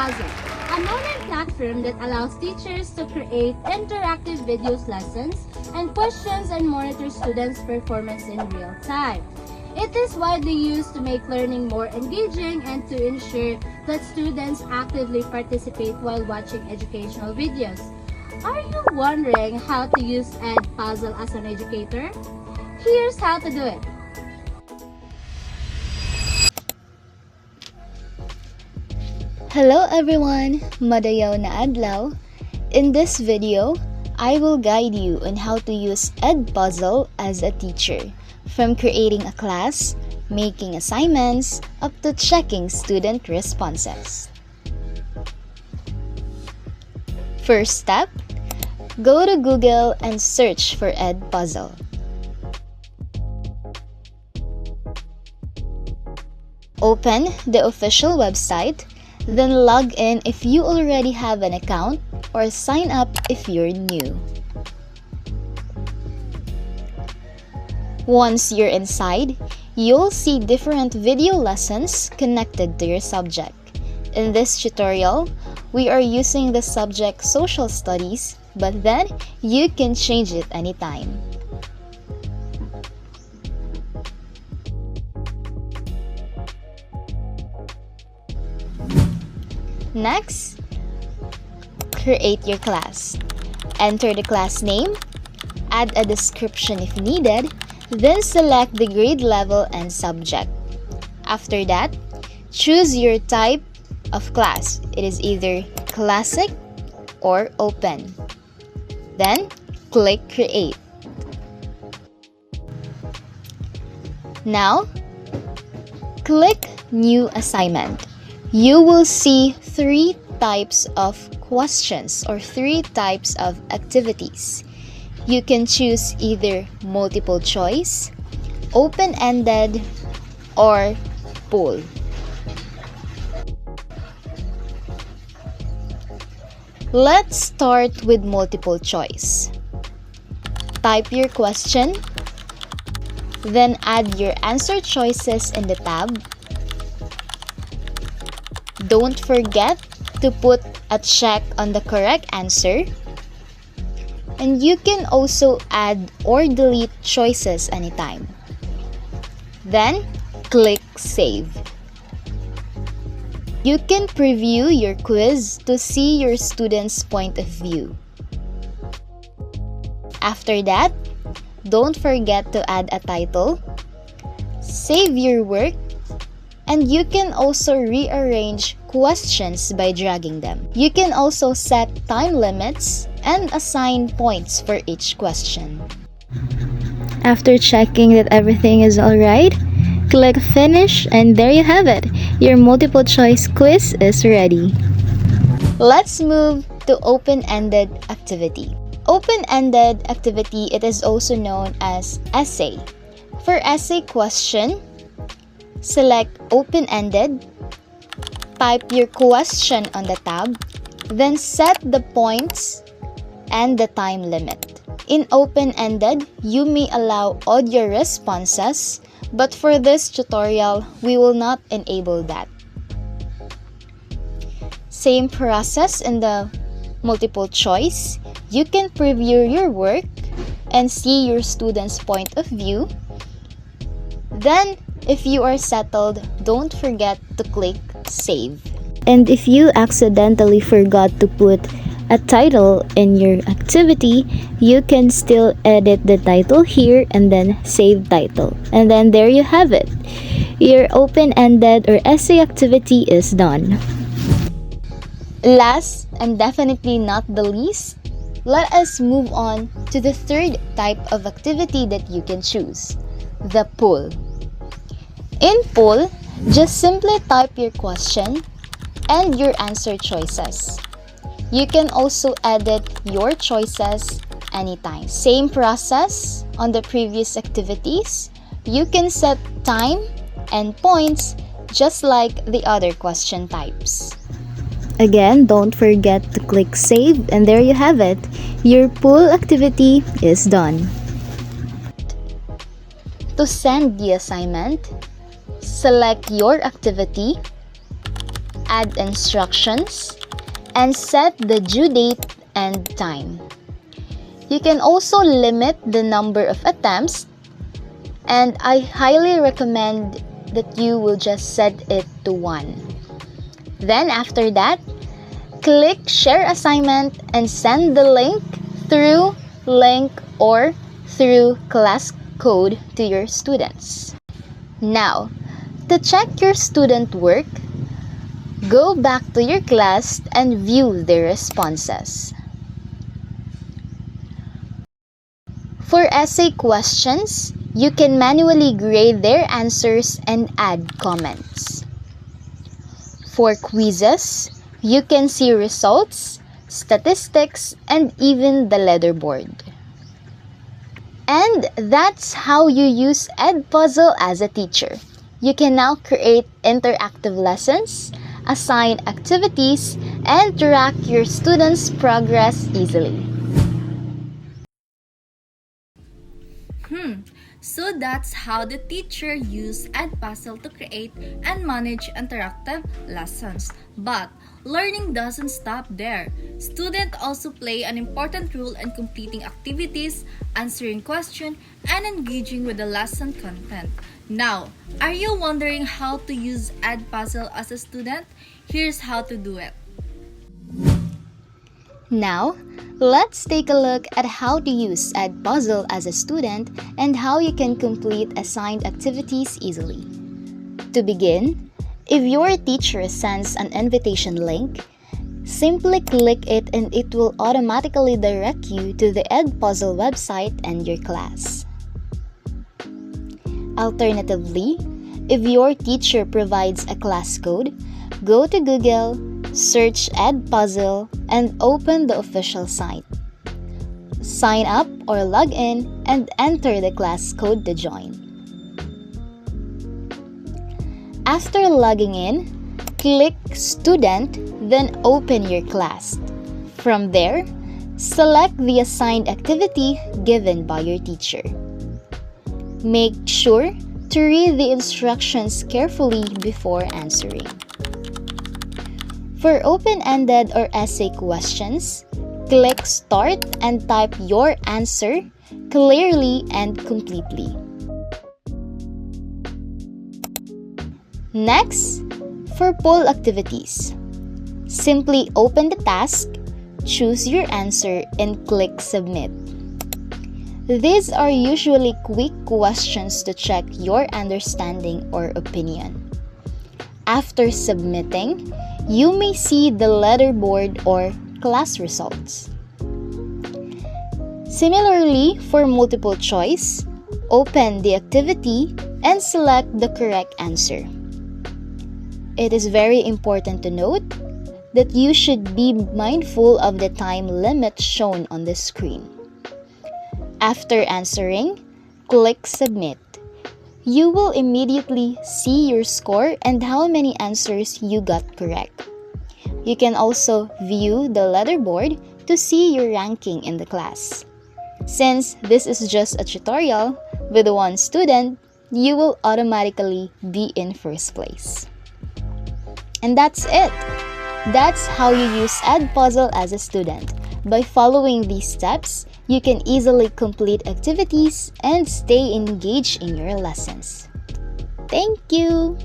Edpuzzle, an online platform that allows teachers to create interactive videos, lessons, and questions and monitor students' performance in real time. It is widely used to make learning more engaging and to ensure that students actively participate while watching educational videos. Are you wondering how to use Edpuzzle as an educator? Here's how to do it. Hello everyone! Madayaw na adlaw. In this video, I will guide you on how to use Edpuzzle as a teacher, from creating a class, making assignments, up to checking student responses. First step, go to Google and search for Edpuzzle. Open the official website, then log in if you already have an account or sign up if you're new. Once you're inside, you'll see different video lessons connected to your subject. In this tutorial, we are using the subject Social Studies, but then you can change it anytime. Next, create your class. Enter the class name, add a description if needed, then select the grade level and subject. After that, choose your type of class. It is either classic or open. Then, click Create. Now, click New Assignment. You will see 3 types of questions or 3 types of activities. You can choose either multiple choice, open-ended, or poll. Let's start with multiple choice. Type your question, then add your answer choices in the tab. Don't forget to put a check on the correct answer. And you can also add or delete choices anytime. Then, click Save. You can preview your quiz to see your students' point of view. After that, don't forget to add a title, save your work, and you can also rearrange questions by dragging them. You can also set time limits and assign points for each question. After checking that everything is alright, click Finish and there you have it. Your multiple choice quiz is ready. Let's move to open-ended activity. Open-ended activity, it is also known as essay. For essay question, select open-ended, type your question on the tab, then set the points and the time limit. In open-ended, you may allow audio responses, but for this tutorial, we will not enable that. Same process in the multiple choice. You can preview your work and see your students' point of view. Then, if you are settled, don't forget to click Save. And if you accidentally forgot to put a title in your activity, you can still edit the title here and then save title. And then there you have it. Your open-ended or essay activity is done. Last and definitely not the least, let us move on to the third type of activity that you can choose, the poll. In poll, just simply type your question and your answer choices. You can also edit your choices anytime. Same process on the previous activities. You can set time and points just like the other question types. Again, don't forget to click Save and there you have it. Your poll activity is done. To send the assignment, select your activity, add instructions, and set the due date and time. You can also limit the number of attempts, and I highly recommend that you will just set it to 1. Then after that, click Share Assignment and send the link through link or through class code to your students. Now, to check your student work, go back to your class and view their responses. For essay questions, you can manually grade their answers and add comments. For quizzes, you can see results, statistics, and even the leaderboard. And that's how you use Edpuzzle as a teacher. You can now create interactive lessons, assign activities, and track your students' progress easily. So that's how the teacher used Edpuzzle to create and manage interactive lessons. But learning doesn't stop there. Students also play an important role in completing activities, answering questions, and engaging with the lesson content. Now, are you wondering how to use Edpuzzle as a student? Here's how to do it. Now, let's take a look at how to use Edpuzzle as a student and how you can complete assigned activities easily. To begin, if your teacher sends an invitation link, simply click it and it will automatically direct you to the Edpuzzle website and your class. Alternatively, if your teacher provides a class code, go to Google, search Edpuzzle, and open the official site. Sign up or log in and enter the class code to join. After logging in, click Student, then open your class. From there, select the assigned activity given by your teacher. Make sure to read the instructions carefully before answering. For open-ended or essay questions, click Start and type your answer clearly and completely. Next, for poll activities, simply open the task, choose your answer, and click Submit. These are usually quick questions to check your understanding or opinion. After submitting, you may see the leaderboard or class results. Similarly, for multiple choice, open the activity and select the correct answer. It is very important to note that you should be mindful of the time limit shown on the screen. After answering, click Submit. You will immediately see your score and how many answers you got correct. You can also view the leaderboard to see your ranking in the class. Since this is just a tutorial with one student, you will automatically be in first place. And that's it! That's how you use Edpuzzle as a student. By following these steps, you can easily complete activities and stay engaged in your lessons. Thank you!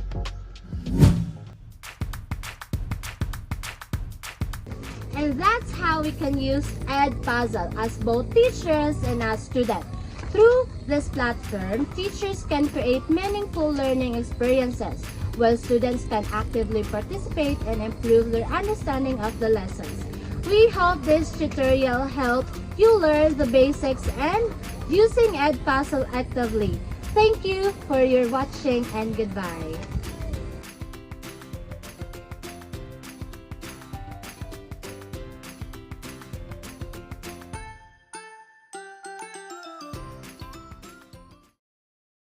And that's how we can use Edpuzzle as both teachers and as students. Through this platform, teachers can create meaningful learning experiences, while students can actively participate and improve their understanding of the lessons. We hope this tutorial helped you learn the basics and using Edpuzzle actively. Thank you for your watching and goodbye.